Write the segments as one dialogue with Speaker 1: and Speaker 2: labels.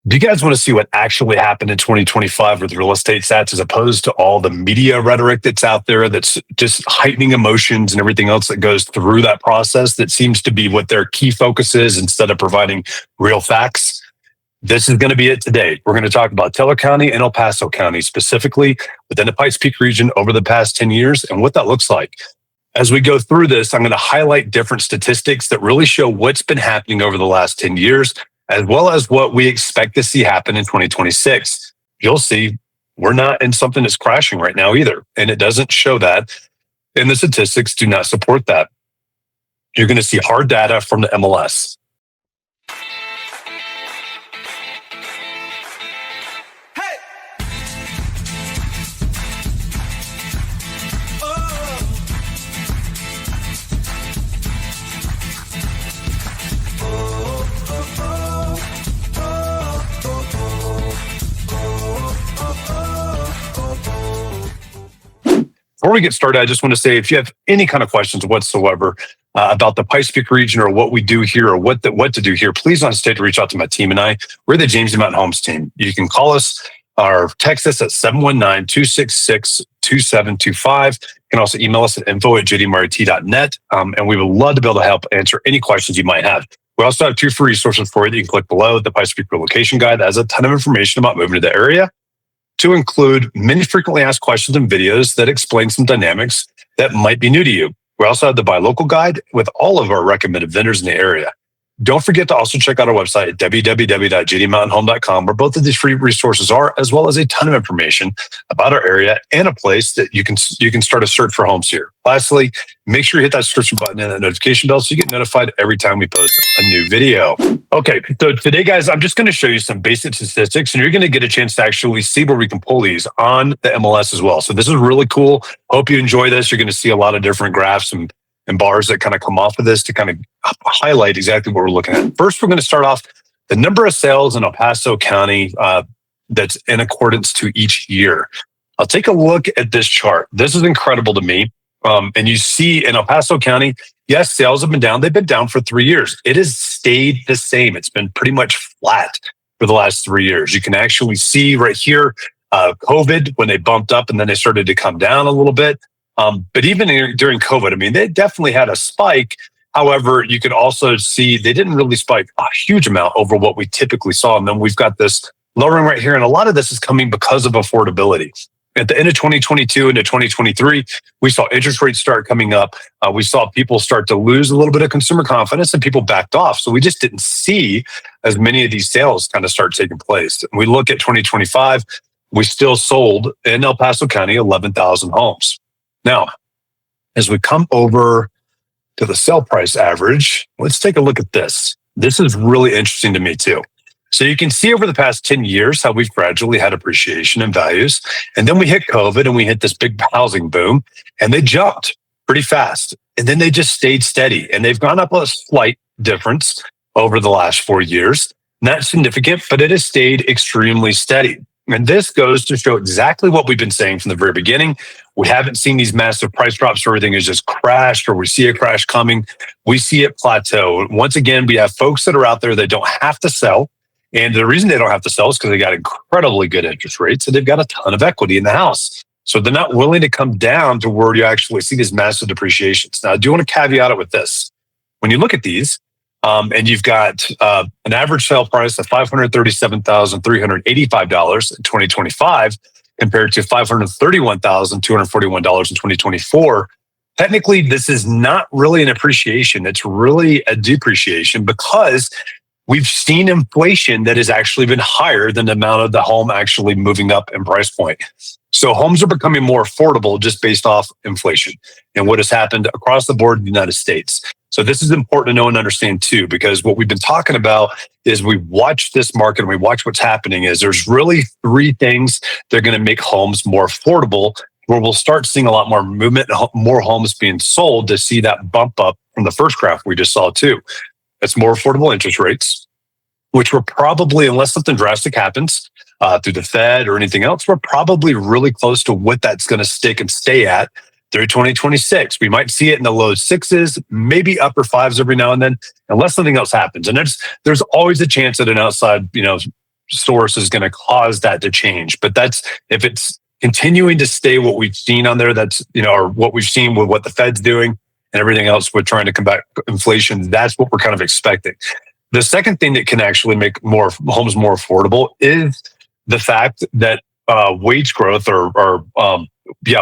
Speaker 1: Do you guys want to see what actually happened in 2025 with real estate stats as opposed to all the media rhetoric that's out there that's just heightening emotions and everything else that goes through that process that seems to be what their key focus is instead of providing real facts? This is going to be it today. We're going to talk about Teller County and El Paso County, specifically within the Pikes Peak region over the past 10 years and what that looks like. As we go through this, I'm going to highlight different statistics that really show what's been happening over the last 10 years, as well as what we expect to see happen in 2026. You'll see we're not in something that's crashing right now either. And it doesn't show that. And the statistics do not support that. You're going to see hard data from the MLS. Before we get started, I just want to say if you have any kind of questions whatsoever about the Pikes Peak region or what we do here or what to do here, please don't hesitate to reach out to my team and I. We're the James Mountain Homes team. You can call us or text us at 719-266-2725. You can also email us at info@jdmrt.net. And we would love to be able to help answer any questions you might have. We also have two free resources for you that you can click below. The Pikes Peak Relocation Guide that has a ton of information about moving to the area, to include many frequently asked questions and videos that explain some dynamics that might be new to you. We also have the Buy Local Guide with all of our recommended vendors in the area. Don't forget to also check out our website at www.jdmountainhome.com, where both of these free resources are, as well as a ton of information about our area and a place that you can start a search for homes here. Lastly, make sure you hit that subscription button and that notification bell so you get notified every time we post a new video. Okay, so today, guys, I'm just going to show you some basic statistics, and you're going to get a chance to actually see where we can pull these on the MLS as well. So this is really cool. Hope you enjoy this. You're going to see a lot of different graphs and bars that kind of come off of this to kind of highlight exactly what we're looking at. First, we're going to start off the number of sales in El Paso County that's in accordance to each year. I'll take a look at this chart. This is incredible to me. And you see in El Paso County, yes, sales have been down. They've been down for 3 years. It has stayed the same. It's been pretty much flat for the last 3 years. You can actually see right here, COVID, when they bumped up and then they started to come down a little bit. But even during COVID, I mean, they definitely had a spike. However, you could also see they didn't really spike a huge amount over what we typically saw. And then we've got this lowering right here. And a lot of this is coming because of affordability. At the end of 2022 into 2023, we saw interest rates start coming up. We saw people start to lose a little bit of consumer confidence and people backed off. So we just didn't see as many of these sales kind of start taking place. And we look at 2025, we still sold in El Paso County 11,000 homes. Now, as we come over to the sale price average, let's take a look at this. This is really interesting to me too. So you can see over the past 10 years how we've gradually had appreciation in values. And then we hit COVID and we hit this big housing boom and they jumped pretty fast. And then they just stayed steady and they've gone up a slight difference over the last 4 years. Not significant, but it has stayed extremely steady. And this goes to show exactly what we've been saying from the very beginning. We haven't seen these massive price drops where everything has just crashed or we see a crash coming. We see it plateau. Once again, we have folks that are out there that don't have to sell. And the reason they don't have to sell is because they got incredibly good interest rates and they've got a ton of equity in the house. So they're not willing to come down to where you actually see these massive depreciations. Now, I do want to caveat it with this. When you look at these, and you've got an average sale price of $537,385 in 2025 compared to $531,241 in 2024. Technically, this is not really an appreciation. It's really a depreciation because we've seen inflation that has actually been higher than the amount of the home actually moving up in price point. So homes are becoming more affordable just based off inflation and what has happened across the board in the United States. So this is important to know and understand too, because what we've been talking about is we watch this market and we watch what's happening is there's really three things that are going to make homes more affordable, where we'll start seeing a lot more movement, more homes being sold to see that bump up from the first graph we just saw too. It's more affordable interest rates, which we're probably, unless something drastic happens through the Fed or anything else, we're probably really close to what that's going to stick and stay at through 2026. We might see it in the low sixes, maybe upper fives every now and then, unless something else happens. And there's always a chance that an outside, source is going to cause that to change. But that's if it's continuing to stay what we've seen on there, that's, or what we've seen with what the Fed's doing and everything else with trying to combat inflation, that's what we're kind of expecting. The second thing that can actually make more homes more affordable is the fact that wage growth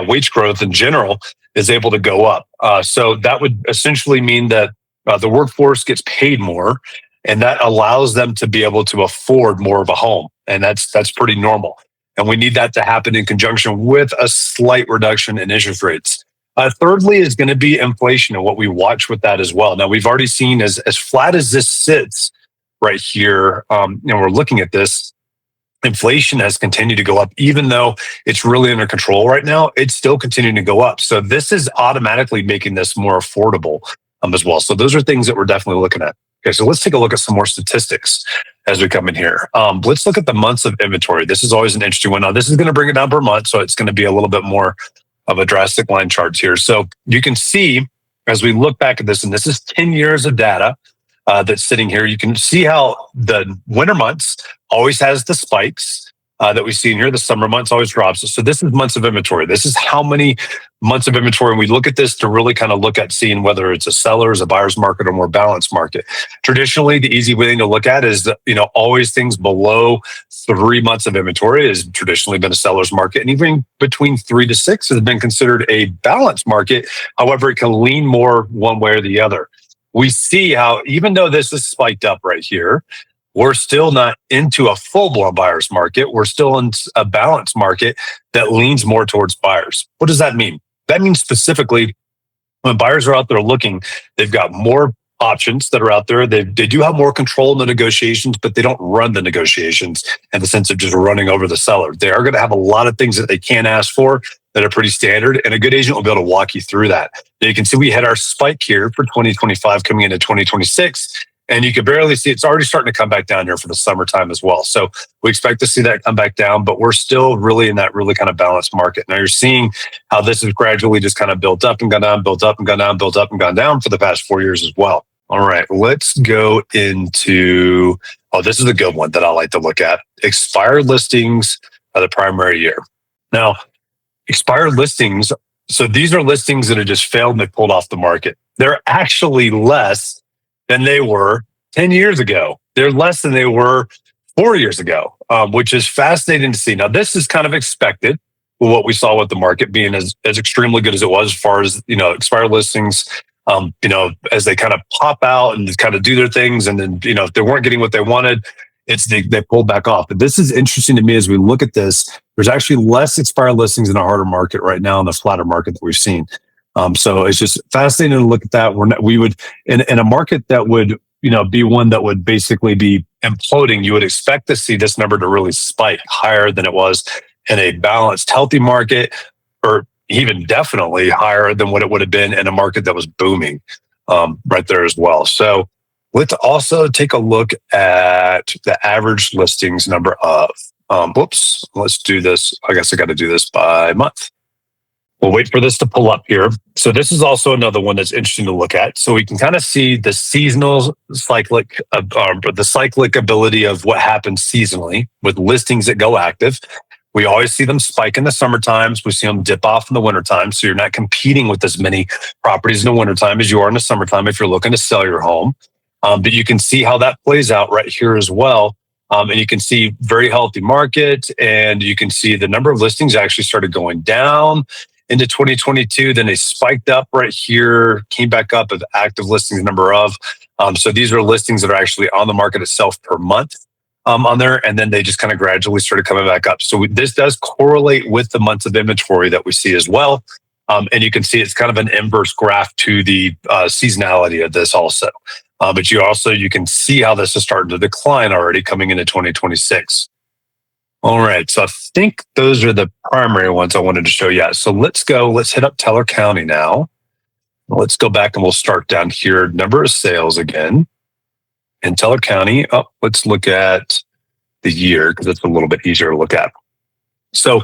Speaker 1: wage growth in general is able to go up. So that would essentially mean that the workforce gets paid more, and that allows them to be able to afford more of a home. And that's pretty normal. And we need that to happen in conjunction with a slight reduction in interest rates. Thirdly is going to be inflation and what we watch with that as well. Now, we've already seen as flat as this sits right here, we're looking at this, inflation has continued to go up, even though it's really under control right now, it's still continuing to go up. So this is automatically making this more affordable as well. So those are things that we're definitely looking at. Okay, so let's take a look at some more statistics as we come in here. Let's look at the months of inventory. This is always an interesting one. Now, this is going to bring it down per month, so it's going to be a little bit more of a drastic line charts here. So you can see as we look back at this, and this is 10 years of data that's sitting here, you can see how the winter months always has the spikes that we see in here. The summer months always drops. So this is months of inventory. This is how many months of inventory. And we look at this to really kind of look at seeing whether it's a seller's, a buyer's market, or more balanced market. Traditionally, the easy thing to look at is, always things below 3 months of inventory has traditionally been a seller's market. And even between 3 to 6 has been considered a balanced market. However, it can lean more one way or the other. We see how, even though this is spiked up right here, we're still not into a full-blown buyer's market. We're still in a balanced market that leans more towards buyers. What does that mean? That means specifically when buyers are out there looking, they've got more options that are out there. They do have more control in the negotiations, but they don't run the negotiations in the sense of just running over the seller. They are going to have a lot of things that they can't ask for that are pretty standard, and a good agent will be able to walk you through that. Now, you can see we had our spike here for 2025 coming into 2026. And you can barely see it's already starting to come back down here for the summertime as well. So we expect to see that come back down, but we're still really in that really kind of balanced market. Now you're seeing how this has gradually just kind of built up and gone down, built up and gone down, built up and gone down for the past 4 years as well. All right, let's go into, this is a good one that I like to look at. Expired listings of the primary year. Now, expired listings, so these are listings that have just failed and they pulled off the market. They're actually less than they were 10 years ago. They're less than they were 4 years ago, which is fascinating to see. Now, this is kind of expected with what we saw with the market being as extremely good as it was as far as, expired listings, as they kind of pop out and kind of do their things. And then, if they weren't getting what they wanted, they pulled back off. But this is interesting to me as we look at this. There's actually less expired listings in a harder market right now in the flatter market that we've seen. So it's just fascinating to look at that. We would, in a market that would, be one that would basically be imploding, you would expect to see this number to really spike higher than it was in a balanced, healthy market, or even definitely higher than what it would have been in a market that was booming right there as well. So let's also take a look at the average listings number of, let's do this. I guess I got to do this by month. We'll wait for this to pull up here. So this is also another one that's interesting to look at. So we can kind of see the seasonal cyclic, the cyclic ability of what happens seasonally with listings that go active. We always see them spike in the summer times. We see them dip off in the winter time. So you're not competing with as many properties in the wintertime as you are in the summertime if you're looking to sell your home. But you can see how that plays out right here as well. And you can see very healthy market, and you can see the number of listings actually started going down into 2022. Then they spiked up right here, came back up of active listings number of. So these are listings that are actually on the market itself per month on there. And then they just kind of gradually started coming back up. So this does correlate with the months of inventory that we see as well. And you can see it's kind of an inverse graph to the seasonality of this also. But you can see how this is starting to decline already coming into 2026. All right, so I think those are the primary ones I wanted to show you. So let's hit up Teller County now. Let's go back and we'll start down here, number of sales again. In Teller County, let's look at the year because it's a little bit easier to look at. So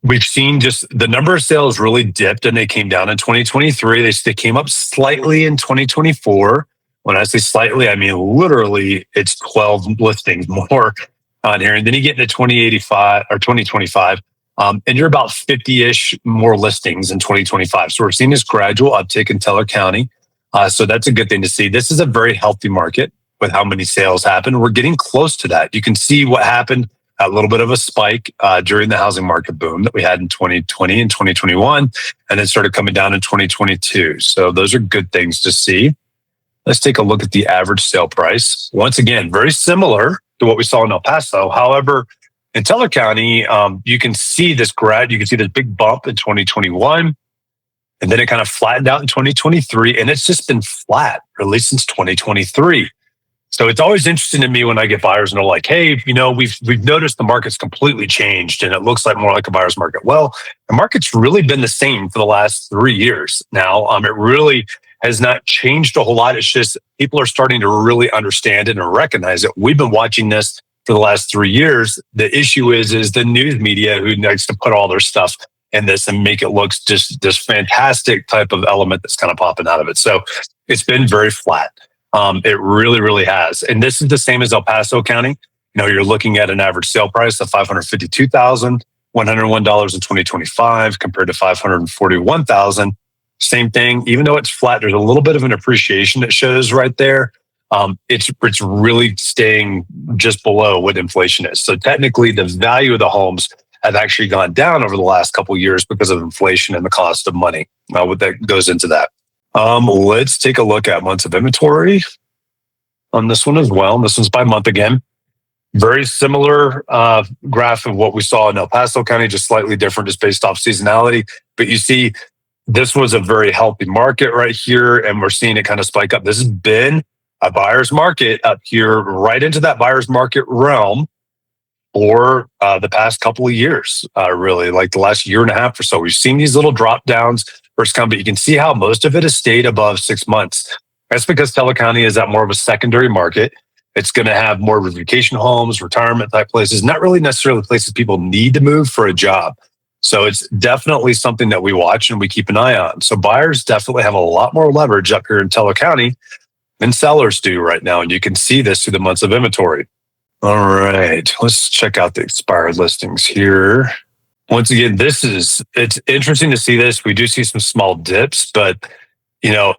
Speaker 1: we've seen just the number of sales really dipped and they came down in 2023. They came up slightly in 2024. When I say slightly, I mean literally it's 12 listings more on here. And then you get into 2085 or 2025, and you're about 50-ish more listings in 2025. So we're seeing this gradual uptick in Teller County. So that's a good thing to see. This is a very healthy market with how many sales happen. We're getting close to that. You can see what happened, a little bit of a spike during the housing market boom that we had in 2020 and 2021, and then started coming down in 2022. So those are good things to see. Let's take a look at the average sale price. Once again, very similar to what we saw in El Paso. However, in Teller County, you can see this big bump in 2021, and then it kind of flattened out in 2023, and it's just been flat, really, since 2023. So it's always interesting to me when I get buyers and they're like, hey, we've noticed the market's completely changed and it looks like more like a buyer's market. Well, the market's really been the same for the last 3 years now. It really has not changed a whole lot. It's just people are starting to really understand it and recognize it. We've been watching this for the last 3 years. The issue is the news media who likes to put all their stuff in this and make it look just this fantastic type of element that's kind of popping out of it. So it's been very flat. It really, really has. And this is the same as El Paso County. You're looking at an average sale price of $552,101 in 2025 compared to $541,000. Same thing, even though it's flat, there's a little bit of an appreciation that shows right there. It's really staying just below what inflation is. So technically, the value of the homes have actually gone down over the last couple of years because of inflation and the cost of money. What that goes into that. Let's take a look at months of inventory on this one as well. This one's by month again. Very similar graph of what we saw in El Paso County, just slightly different, just based off seasonality. But you see, this was a very healthy market right here, and we're seeing it kind of spike up. This has been a buyer's market up here, right into that buyer's market realm for the past couple of years, really, like the last year and a half or so. We've seen these little drop downs first come, but you can see how most of it has stayed above 6 months. That's because Teller County is at more of a secondary market. It's going to have more vacation homes, retirement type places, not really necessarily places people need to move for a job. So it's definitely something that we watch and we keep an eye on. So buyers definitely have a lot more leverage up here in Teller County than sellers do right now. And you can see this through the months of inventory. All right, let's check out the expired listings here. Once again, it's interesting to see this. We do see some small dips, but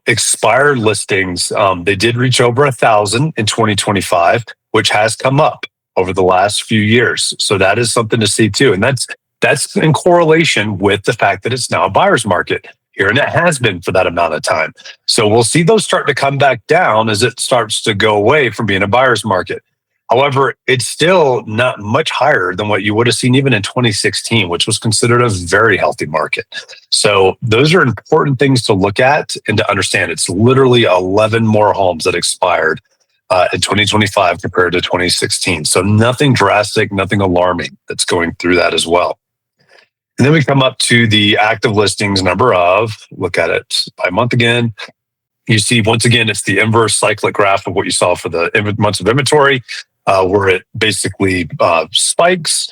Speaker 1: expired listings, they did reach over 1,000 in 2025, which has come up over the last few years. So that is something to see too. And that's in correlation with the fact that it's now a buyer's market here, and it has been for that amount of time. So we'll see those start to come back down as it starts to go away from being a buyer's market. However, it's still not much higher than what you would have seen even in 2016, which was considered a very healthy market. So those are important things to look at and to understand. It's literally 11 more homes that expired in 2025 compared to 2016. So nothing drastic, nothing alarming that's going through that as well. And then we come up to the active listings number look at it by month again. You see, once again, it's the inverse cyclic graph of what you saw for the months of inventory, where it basically spikes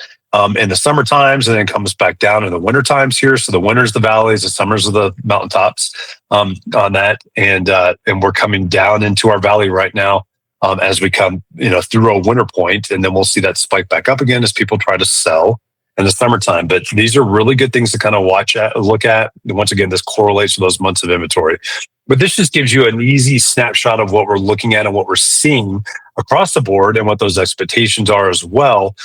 Speaker 1: in the summer times and then comes back down in the winter times here. So the winter's the valleys, the summers are the mountaintops on that. And we're coming down into our valley right now as we come through a winter point, and then we'll see that spike back up again as people try to sell in the summertime. But these are really good things to kind of look at. And once again, this correlates to those months of inventory. But this just gives you an easy snapshot of what we're looking at and what we're seeing across the board and what those expectations are as well,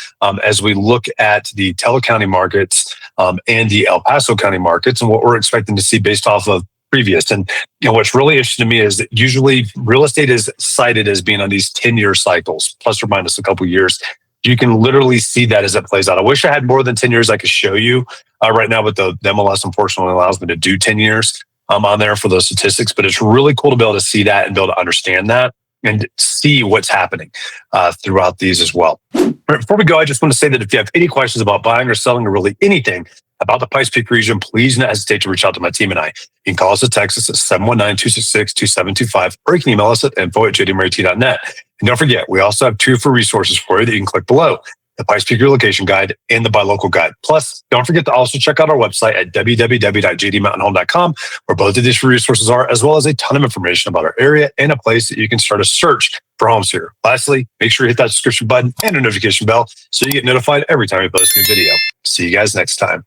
Speaker 1: as we look at the Teller County markets and the El Paso County markets and what we're expecting to see based off of previous. And what's really interesting to me is that usually real estate is cited as being on these 10-year cycles, plus or minus a couple years. You can literally see that as it plays out. I wish I had more than 10 years I could show you right now, but the MLS unfortunately allows me to do 10 years on there for those statistics. But it's really cool to be able to see that and be able to understand that and see what's happening throughout these as well. Before we go, I just want to say that if you have any questions about buying or selling or really anything about the Pikes Peak region, please don't hesitate to reach out to my team and I. You can call us or text us at 719-266-2725, or you can email us at info@jdmarriott.net. And don't forget, we also have 2 free resources for you that you can click below. the Pikes Peak Relocation Guide, and the Buy Local Guide. Plus, don't forget to also check out our website at www.jdmountainhome.com, where both of these free resources are, as well as a ton of information about our area and a place that you can start a search for homes here. Lastly, make sure you hit that subscription button and a notification bell so you get notified every time we post a new video. See you guys next time.